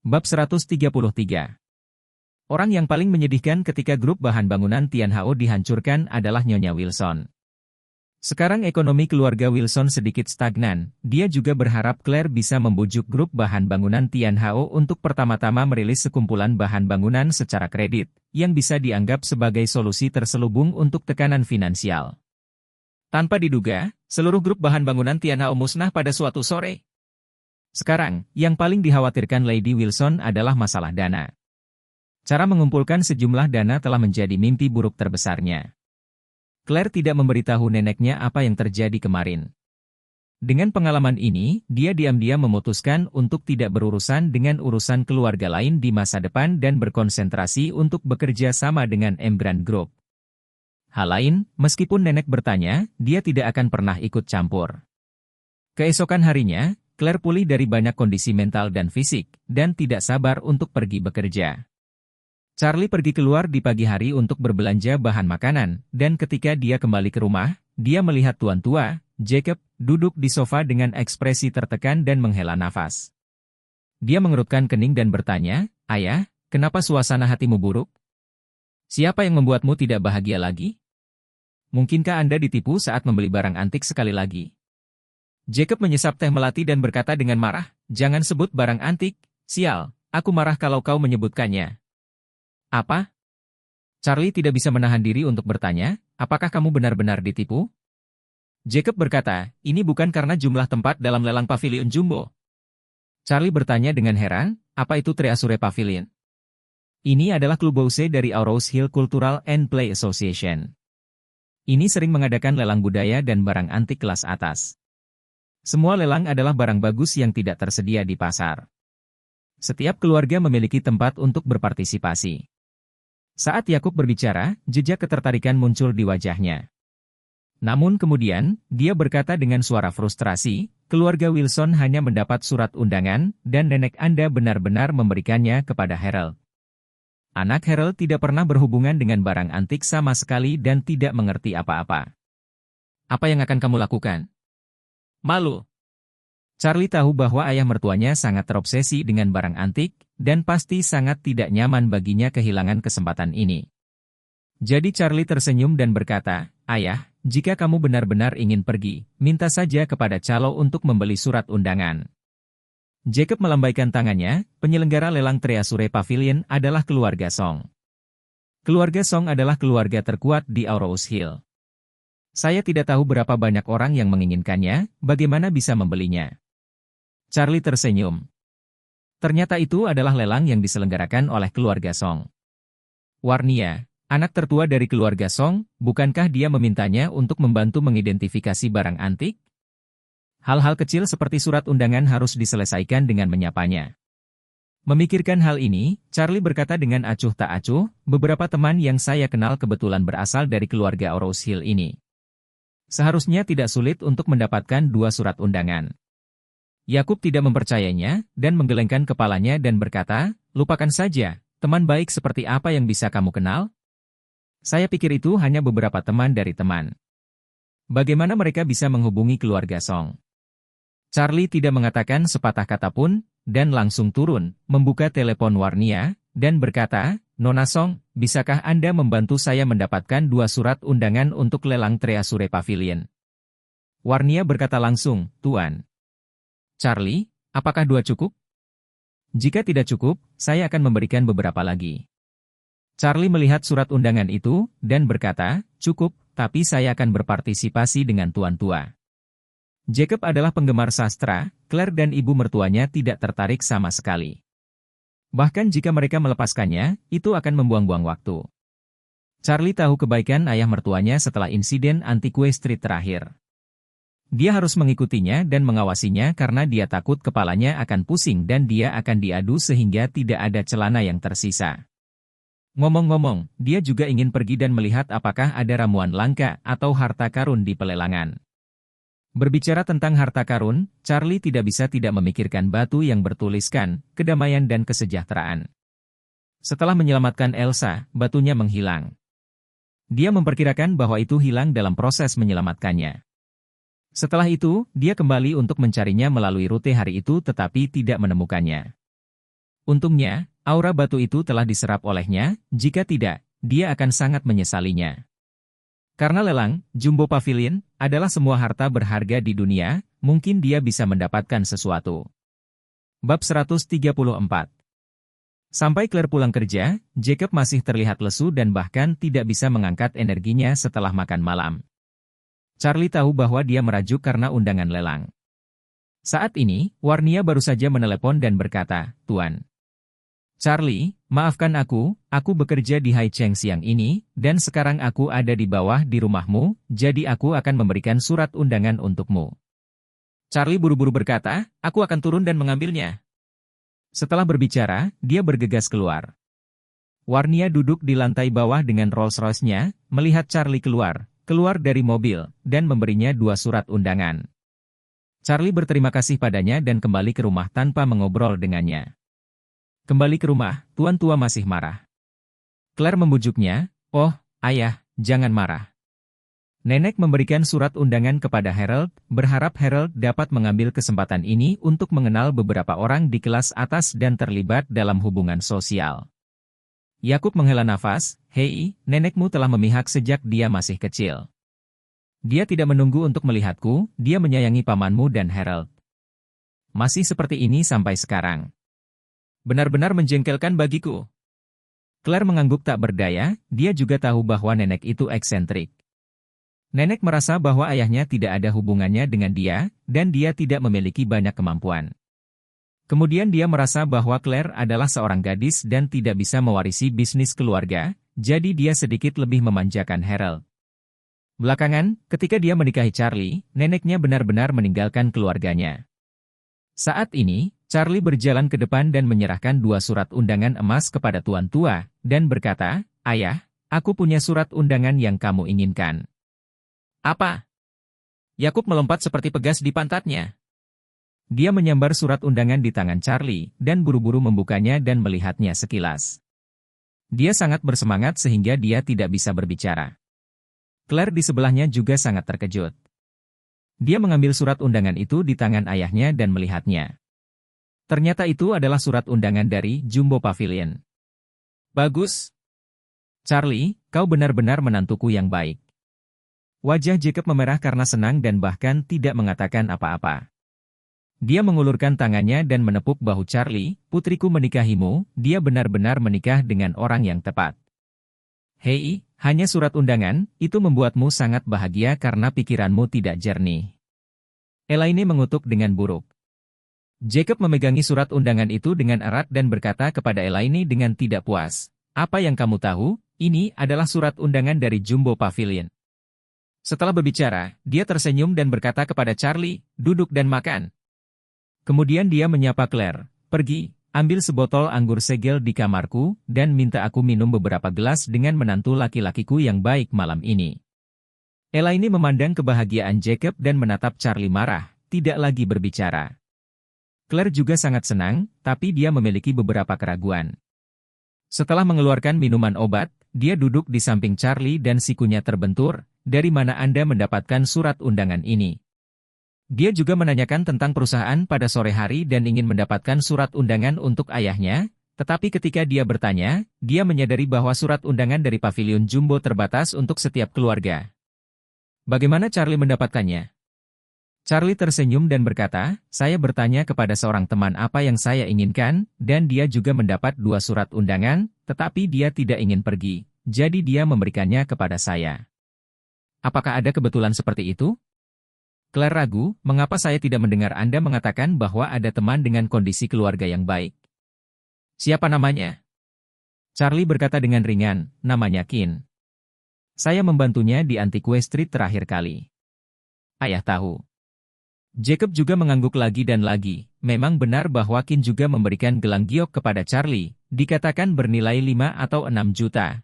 Bab 133. Orang yang paling menyedihkan ketika grup bahan bangunan Tianhao dihancurkan adalah Nyonya Wilson. Sekarang ekonomi keluarga Wilson sedikit stagnan, dia juga berharap Claire bisa membujuk grup bahan bangunan Tianhao untuk pertama-tama merilis sekumpulan bahan bangunan secara kredit, yang bisa dianggap sebagai solusi terselubung untuk tekanan finansial. Tanpa diduga, seluruh grup bahan bangunan Tianhao musnah pada suatu sore. Sekarang, yang paling dikhawatirkan Lady Wilson adalah masalah dana. Cara mengumpulkan sejumlah dana telah menjadi mimpi buruk terbesarnya. Claire tidak memberitahu neneknya apa yang terjadi kemarin. Dengan pengalaman ini, dia diam-diam memutuskan untuk tidak berurusan dengan urusan keluarga lain di masa depan dan berkonsentrasi untuk bekerja sama dengan Emgrand Group. Hal lain, meskipun nenek bertanya, dia tidak akan pernah ikut campur. Keesokan harinya, Claire pulih dari banyak kondisi mental dan fisik, dan tidak sabar untuk pergi bekerja. Charlie pergi keluar di pagi hari untuk berbelanja bahan makanan, dan ketika dia kembali ke rumah, dia melihat tuan tua, Jacob, duduk di sofa dengan ekspresi tertekan dan menghela nafas. Dia mengerutkan kening dan bertanya, "Ayah, kenapa suasana hatimu buruk? Siapa yang membuatmu tidak bahagia lagi? Mungkinkah Anda ditipu saat membeli barang antik sekali lagi?" Jacob menyesap teh melati dan berkata dengan marah, "Jangan sebut barang antik, sial, aku marah kalau kau menyebutkannya." "Apa?" Charlie tidak bisa menahan diri untuk bertanya, "Apakah kamu benar-benar ditipu?" Jacob berkata, "Ini bukan karena jumlah tempat dalam lelang pavilion Jumbo." Charlie bertanya dengan heran, "Apa itu Treasure Pavilion?" "Ini adalah klub Bouse dari Aurous Hill Cultural and Play Association. Ini sering mengadakan lelang budaya dan barang antik kelas atas. Semua lelang adalah barang bagus yang tidak tersedia di pasar. Setiap keluarga memiliki tempat untuk berpartisipasi." Saat Yakub berbicara, jejak ketertarikan muncul di wajahnya. Namun kemudian, dia berkata dengan suara frustrasi, "Keluarga Wilson hanya mendapat surat undangan, dan nenek Anda benar-benar memberikannya kepada Harold. Anak Harold tidak pernah berhubungan dengan barang antik sama sekali dan tidak mengerti apa-apa. Apa yang akan kamu lakukan?" "Malu." Charlie tahu bahwa ayah mertuanya sangat terobsesi dengan barang antik, dan pasti sangat tidak nyaman baginya kehilangan kesempatan ini. Jadi Charlie tersenyum dan berkata, "Ayah, jika kamu benar-benar ingin pergi, minta saja kepada Calo untuk membeli surat undangan." Jacob melambaikan tangannya, penyelenggara lelang Treasure Pavilion adalah keluarga Song. Keluarga Song adalah keluarga terkuat di Aurous Hill. Saya tidak tahu berapa banyak orang yang menginginkannya, bagaimana bisa membelinya. Charlie tersenyum. Ternyata itu adalah lelang yang diselenggarakan oleh keluarga Song. Warnia, anak tertua dari keluarga Song, bukankah dia memintanya untuk membantu mengidentifikasi barang antik? Hal-hal kecil seperti surat undangan harus diselesaikan dengan menyapanya. Memikirkan hal ini, Charlie berkata dengan acuh tak acuh, "Beberapa teman yang saya kenal kebetulan berasal dari keluarga Aurous Hill ini. Seharusnya tidak sulit untuk mendapatkan 2 surat undangan." Yakub tidak mempercayainya, dan menggelengkan kepalanya dan berkata, "Lupakan saja, teman baik seperti apa yang bisa kamu kenal? Saya pikir itu hanya beberapa teman dari teman. Bagaimana mereka bisa menghubungi keluarga Song?" Charlie tidak mengatakan sepatah kata pun, dan langsung turun, membuka telepon Warnia, dan berkata, "Nona Song, bisakah Anda membantu saya mendapatkan 2 surat undangan untuk lelang Treasure Pavilion?" Warnia berkata langsung, "Tuan." "Charlie, apakah 2 cukup? Jika tidak cukup, saya akan memberikan beberapa lagi." Charlie melihat surat undangan itu, dan berkata, "Cukup, tapi saya akan berpartisipasi dengan tuan tua." Jacob adalah penggemar sastra, Claire dan ibu mertuanya tidak tertarik sama sekali. Bahkan jika mereka melepaskannya, itu akan membuang-buang waktu. Charlie tahu kebaikan ayah mertuanya setelah insiden Antique Street terakhir. Dia harus mengikutinya dan mengawasinya karena dia takut kepalanya akan pusing dan dia akan diadu sehingga tidak ada celana yang tersisa. Ngomong-ngomong, dia juga ingin pergi dan melihat apakah ada ramuan langka atau harta karun di pelelangan. Berbicara tentang harta karun, Charlie tidak bisa tidak memikirkan batu yang bertuliskan kedamaian dan kesejahteraan. Setelah menyelamatkan Elsa, batunya menghilang. Dia memperkirakan bahwa itu hilang dalam proses menyelamatkannya. Setelah itu, dia kembali untuk mencarinya melalui rute hari itu tetapi tidak menemukannya. Untungnya, aura batu itu telah diserap olehnya, jika tidak, dia akan sangat menyesalinya. Karena lelang, Jumbo Pavilion, adalah semua harta berharga di dunia, mungkin dia bisa mendapatkan sesuatu. Bab 134. Sampai Claire pulang kerja, Jacob masih terlihat lesu dan bahkan tidak bisa mengangkat energinya setelah makan malam. Charlie tahu bahwa dia merajuk karena undangan lelang. Saat ini, Warnia baru saja menelepon dan berkata, "Tuan Charlie, maafkan aku bekerja di Hai Cheng siang ini, dan sekarang aku ada di bawah di rumahmu, jadi aku akan memberikan surat undangan untukmu." Charlie buru-buru berkata, "Aku akan turun dan mengambilnya." Setelah berbicara, dia bergegas keluar. Warnia duduk di lantai bawah dengan Rolls-Royce-nya, melihat Charlie keluar dari mobil, dan memberinya 2 surat undangan. Charlie berterima kasih padanya dan kembali ke rumah tanpa mengobrol dengannya. Kembali ke rumah, tuan tua masih marah. Claire membujuknya, "Oh, ayah, jangan marah." Nenek memberikan surat undangan kepada Harold, berharap Harold dapat mengambil kesempatan ini untuk mengenal beberapa orang di kelas atas dan terlibat dalam hubungan sosial. Yakub menghela nafas, "Hei, nenekmu telah memihak sejak dia masih kecil. Dia tidak menunggu untuk melihatku, dia menyayangi pamanmu dan Harold. Masih seperti ini sampai sekarang. Benar-benar menjengkelkan bagiku." Claire mengangguk tak berdaya, dia juga tahu bahwa nenek itu eksentrik. Nenek merasa bahwa ayahnya tidak ada hubungannya dengan dia, dan dia tidak memiliki banyak kemampuan. Kemudian dia merasa bahwa Claire adalah seorang gadis dan tidak bisa mewarisi bisnis keluarga, jadi dia sedikit lebih memanjakan Harold. Belakangan, ketika dia menikahi Charlie, neneknya benar-benar meninggalkan keluarganya. Saat ini, Charlie berjalan ke depan dan menyerahkan 2 surat undangan emas kepada tuan tua, dan berkata, "Ayah, aku punya surat undangan yang kamu inginkan." "Apa?" Yakub melompat seperti pegas di pantatnya. Dia menyambar surat undangan di tangan Charlie, dan buru-buru membukanya dan melihatnya sekilas. Dia sangat bersemangat sehingga dia tidak bisa berbicara. Claire di sebelahnya juga sangat terkejut. Dia mengambil surat undangan itu di tangan ayahnya dan melihatnya. Ternyata itu adalah surat undangan dari Jumbo Pavilion. "Bagus. Charlie, kau benar-benar menantuku yang baik." Wajah Jacob memerah karena senang dan bahkan tidak mengatakan apa-apa. Dia mengulurkan tangannya dan menepuk bahu Charlie, "Putriku menikahimu, dia benar-benar menikah dengan orang yang tepat." "Hei, hanya surat undangan, itu membuatmu sangat bahagia karena pikiranmu tidak jernih." Elaine mengutuk dengan buruk. Jacob memegangi surat undangan itu dengan erat dan berkata kepada Elaine dengan tidak puas, "Apa yang kamu tahu? Ini adalah surat undangan dari Jumbo Pavilion." Setelah berbicara, dia tersenyum dan berkata kepada Charlie, "Duduk dan makan." Kemudian dia menyapa Claire, "Pergi, ambil sebotol anggur segel di kamarku, dan minta aku minum beberapa gelas dengan menantu laki-lakiku yang baik malam ini." Elaine memandang kebahagiaan Jacob dan menatap Charlie marah, tidak lagi berbicara. Claire juga sangat senang, tapi dia memiliki beberapa keraguan. Setelah mengeluarkan minuman obat, dia duduk di samping Charlie dan sikunya terbentur, "Dari mana Anda mendapatkan surat undangan ini?" Dia juga menanyakan tentang perusahaan pada sore hari dan ingin mendapatkan surat undangan untuk ayahnya, tetapi ketika dia bertanya, dia menyadari bahwa surat undangan dari Pavilion Jumbo terbatas untuk setiap keluarga. Bagaimana Charlie mendapatkannya? Charlie tersenyum dan berkata, "Saya bertanya kepada seorang teman apa yang saya inginkan, dan dia juga mendapat 2 surat undangan, tetapi dia tidak ingin pergi, jadi dia memberikannya kepada saya." "Apakah ada kebetulan seperti itu?" Claire ragu, "Mengapa saya tidak mendengar Anda mengatakan bahwa ada teman dengan kondisi keluarga yang baik?" "Siapa namanya?" Charlie berkata dengan ringan, "Namanya Kin. Saya membantunya di Antiques Street terakhir kali." "Ayah tahu." Jacob juga mengangguk lagi dan lagi. Memang benar bahwa Kin juga memberikan gelang giok kepada Charlie, dikatakan bernilai 5 atau 6 juta,